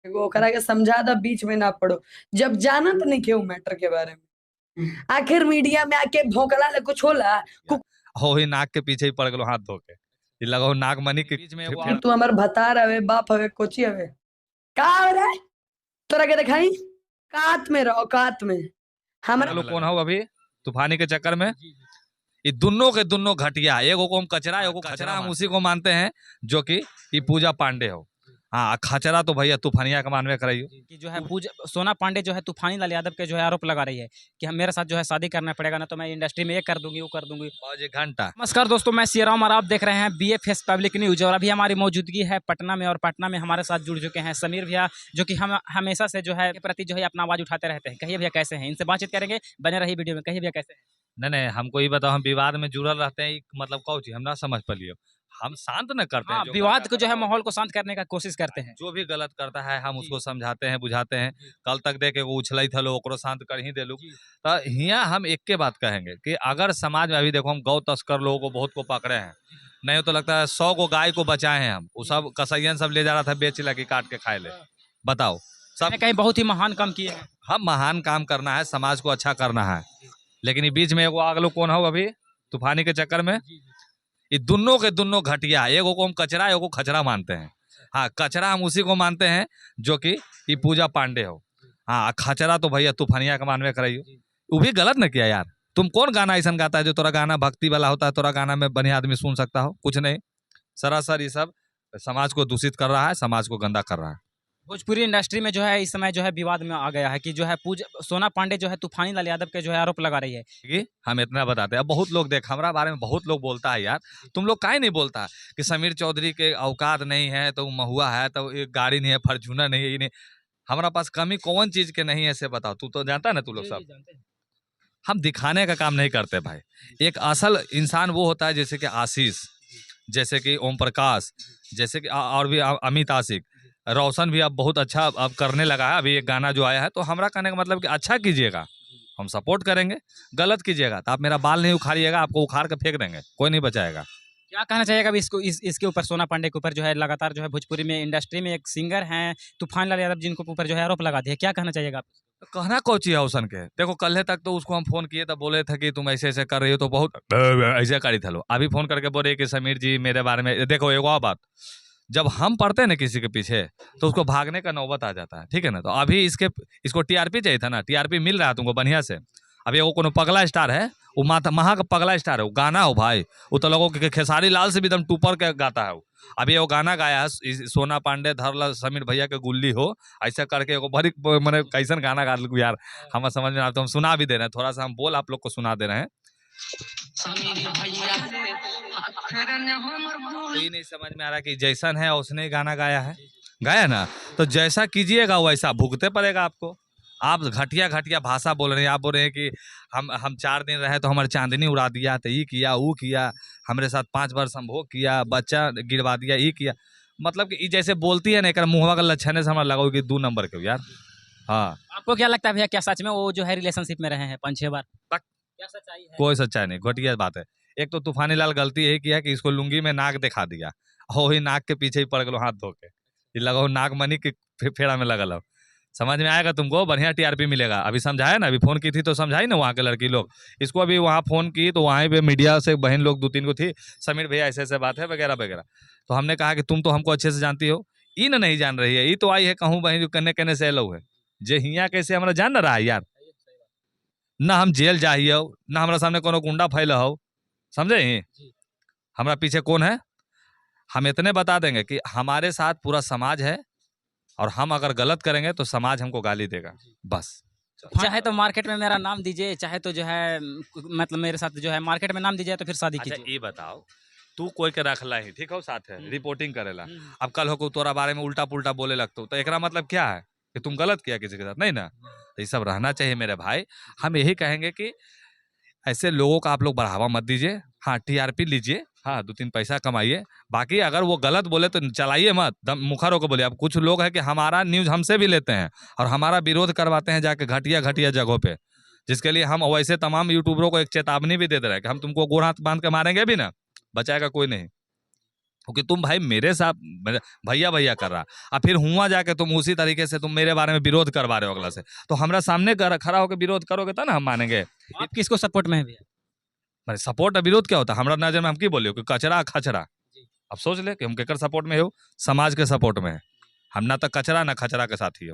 वो करा के समझा था बीच में ना पड़ो। जब जानत नहीं क्यों मैटर के बारे में आखिर मीडिया में आके भौंकला ले कुछ होला हो ही नाक के पीछे ही पड़ गलो हाथ धो के। ये लगाओ नाक मनी के बीच में फिर तू हमार भतार हवे बाप हवे कोची हवे का रे तोरा के दिखाई कात में रहो कात में हमरा लोग कौन हो अभी तूफानी के चक्कर में ये दोनों के दोनों घटिया, एगो को हम कचरा एगो खचरा, हम उसी को मानते हैं जो कि ये पूजा पांडे हो। हाँ खचरा तो भैया तूफानिया का मानवे कराइयो कि जो है पूजा सोना पांडे जो है तूफानी लाल यादव के जो है आरोप लगा रही है कि हम मेरे साथ जो है शादी करना पड़ेगा ना तो मैं इंडस्ट्री में ये कर दूंगी वो कर दूंगी। एक घंटा। नमस्कार दोस्तों, मैं सियाराम और आप देख रहे हैं BFS पब्लिक न्यूज और अभी हमारी मौजूदगी है पटना में और पटना में हमारे साथ जुड़ चुके हैं समीर भैया जो कि हम हमेशा से जो है के प्रति जो है अपना आवाज उठाते रहते हैं। कहिए भैया कैसे हैं, इनसे बातचीत करेंगे, बने रही वीडियो में। कहिए भैया कैसे हैं। नहीं हमको ये बताओ, हम विवाद में जुड़ल रहते हैं मतलब कौन चीज हम ना समझ पालियो। हम शांत न करते हैं, विवाद को जो है माहौल को शांत करने का कोशिश करते हैं। जो भी गलत करता है हम उसको समझाते हैं बुझाते हैं। कल तक देखे वो उछल थलो ओकरो शांत कर ही देलू। तो हियाँ हम एक के बात कहेंगे कि अगर समाज में अभी देखो हम गौ तस्कर लोगों को बहुत को पकड़े हैं, नहीं तो लगता है 100 को गाय को बचाए हैं हम। वो सब कसैयन सब ले जा रहा था बेच लगी काट के खाए ले। बताओ सब कहीं बहुत ही महान काम किए हैं। हम महान काम करना है, समाज को अच्छा करना है, लेकिन ये बीच में एगो आगलो कौन हो अभी तूफानी के चक्कर में ये दोनों के दोनों घटिया, एगो को हम कचरा एगो खचरा मानते हैं। हाँ कचरा हम उसी को मानते हैं जो कि ये पूजा पांडे हो। हाँ खचरा तो भैया तूफानिया का मानवे कराइयो। वो भी गलत न किया यार। तुम कौन गाना ऐसा गाता है जो तोरा गाना भक्ति वाला होता है, तोरा गाना में बढ़िया आदमी सुन सकता हो? कुछ नहीं, सरासर ये सब समाज को दूषित कर रहा है, समाज को गंदा कर रहा है। भोजपुरी इंडस्ट्री में जो है इस समय जो है विवाद में आ गया है कि जो है सोना पांडे जो है तूफानी लाल यादव के जो है आरोप लगा रही है कि हम इतना बताते हैं। अब बहुत लोग देख हमारा बारे में बहुत लोग बोलता है यार, तुम लोग काहे नहीं बोलता कि समीर चौधरी के औकात नहीं है तो महुआ है, तो एक गाड़ी नहीं है, फॉर्च्यूनर नहीं है, ये नहीं। हमारा पास कमी कौन चीज के नहीं है से बताओ। तू तो जानता है ना, तू लोग सब हम दिखाने का काम नहीं करते भाई। एक असल इंसान वो होता है जैसे कि आशीष, जैसे कि ओम प्रकाश, जैसे कि और भी अमित आशिक, रोशन भी अब बहुत अच्छा अब करने लगा है। अभी एक गाना जो आया है, तो हमारा कहने का मतलब कि अच्छा कीजिएगा, हम सपोर्ट करेंगे। गलत कीजिएगा तो आप मेरा बाल नहीं उखाड़िएगा, आपको उखाड़ के फेंक देंगे, कोई नहीं बचाएगा। क्या कहना चाहिएगा अभी इसके ऊपर सोना पांडे के ऊपर जो है लगातार जो है भोजपुरी में इंडस्ट्री में एक सिंगर हैं तूफान लाल यादव जिनको ऊपर जो है आरोप लगा दिया, क्या कहना चाहिएगा आप? तो कहना कोची है औसन के। देखो कल तक तो उसको हम फोन किए तो बोले थे कि तुम ऐसे ऐसे कर रही हो, तो बहुत ऐसे करी था लो। अभी फोन करके बोले कि समीर जी मेरे बारे में देखो। एक और बात, जब हम पढ़ते हैं ना किसी के पीछे तो उसको भागने का नौबत आ जाता है, ठीक है ना। तो अभी इसको टीआरपी चाहिए था ना, टीआरपी मिल रहा है तुमको बढ़िया से। अभी वो कोनो पगला स्टार है, वो महा का पगला स्टार है, वो गाना हो भाई, वो तो लोगों के खेसारी लाल से भी एकदम टूपर के गाता है वो। अभी वो गाना गाया है सोना पांडे धरला समीर भैया के गुल्ली हो, ऐसा करके वो बड़ी मैंने कैसन गाना गा लू यार, हमें समझ में आता। हम सुना भी दे रहे हैं, थोड़ा सा हम बोल आप लोग को सुना दे रहे हैं। कोई नहीं समझ में आ रहा कि जैसन है उसने गाना गाया ना, तो जैसा कीजिएगा वैसा भुगते पड़ेगा आपको। आप घटिया घटिया भाषा बोल रहे हैं। आप बोल रहे हैं कि हम 4 दिन रहे तो हमारे चांदनी उड़ा दिया, तो ये किया वो किया, हमारे साथ 5 बार संभोग किया, बच्चा गिरवा दिया, ये किया। मतलब कि जैसे बोलती है ना, एक मुहवा का लक्षण से हमारा लगा कि 2 नंबर के यार। हाँ आपको क्या लगता है भैया, क्या सच में वो जो है रिलेशनशिप में रहे हैं 5-6 बार? क्या सच्चाई है? कोई सच्चाई नहीं, घटिया बात है। एक तो तूफानी लाल गलती यही किया कि इसको लुंगी में नाक दिखा दिया, हो ही नाक के पीछे ही पड़ गलो हाथ धो के। ये लगाओ नाक मनी के फेड़ा में लगल हो। समझ में आएगा तुमको, बढ़िया टीआरपी मिलेगा। अभी समझाया ना, अभी फोन की थी तो समझाई ना वहाँ के लड़की लोग। इसको अभी वहाँ फोन की तो वहाँ पे मीडिया से बहन लोग 2-3 को थी, समीर भैया ऐसे ऐसे बात है वगैरह वगैरह। तो हमने कहा कि तुम तो हमको अच्छे से जानती हो, ई न नहीं जान रही है। ई तो आई है कहूँ बहन जो कन्ने कन्ने से लो है, जे हिया कैसे हमारा जान रहा है यार। ना हम जेल जाइए, ना हमारा सामने कोनो गुंडा फैल हो, समझे ही हमारा पीछे कौन है। हम इतने बता देंगे कि हमारे साथ पूरा समाज है, और हम अगर गलत करेंगे तो समाज हमको गाली देगा, बस। चाहे तो मार्केट में मेरा नाम दीजिए, चाहे तो जो है मतलब मेरे साथ जो है मार्केट में नाम दीजिए तो फिर शादी कीजिए। ये बताओ, तू कोई के रखला ही ठीक हो साथ है, रिपोर्टिंग करेला। अब कल हो तोरा बारे में उल्टा पुल्टा बोले लगतो तो एकरा मतलब क्या है कि तुम गलत किया किसी के साथ, नहीं ना। तो ये सब रहना चाहिए मेरे भाई। हम यही कहेंगे कि ऐसे लोगों का आप लोग बढ़ावा मत दीजिए। हाँ टीआरपी लीजिए, हाँ 2-3 पैसा कमाइए, बाकी अगर वो गलत बोले तो चलाइए मत, दम मुखर होकर बोलिए। अब कुछ लोग हैं कि हमारा न्यूज हमसे भी लेते हैं और हमारा विरोध करवाते हैं जाके घटिया घटिया जगहों पे, जिसके लिए हम वैसे तमाम यूट्यूबरों को एक चेतावनी भी दे दे रहे हैं कि हम तुमको गोड़ हाथ बांध के मारेंगे भी ना, बचाएगा कोई नहीं। क्योंकि तुम भाई मेरे साथ भैया भैया कर रहा, और फिर हुआ जाके तुम उसी तरीके से तुम मेरे बारे में विरोध करवा रहे हो अगला से, तो हमरा सामने खड़ा होकर विरोध करोगे तो ना हम मानेंगे। आप किसको सपोर्ट में है भैया? भाई सपोर्ट और विरोध क्या होता है हमरा नजर में? हम की बोलियो कि कचरा खचरा। अब सोच ले कि हम केकर सपोर्ट में हो, समाज के सपोर्ट में है। हम ना तो कचरा ना खचरा के साथी हो।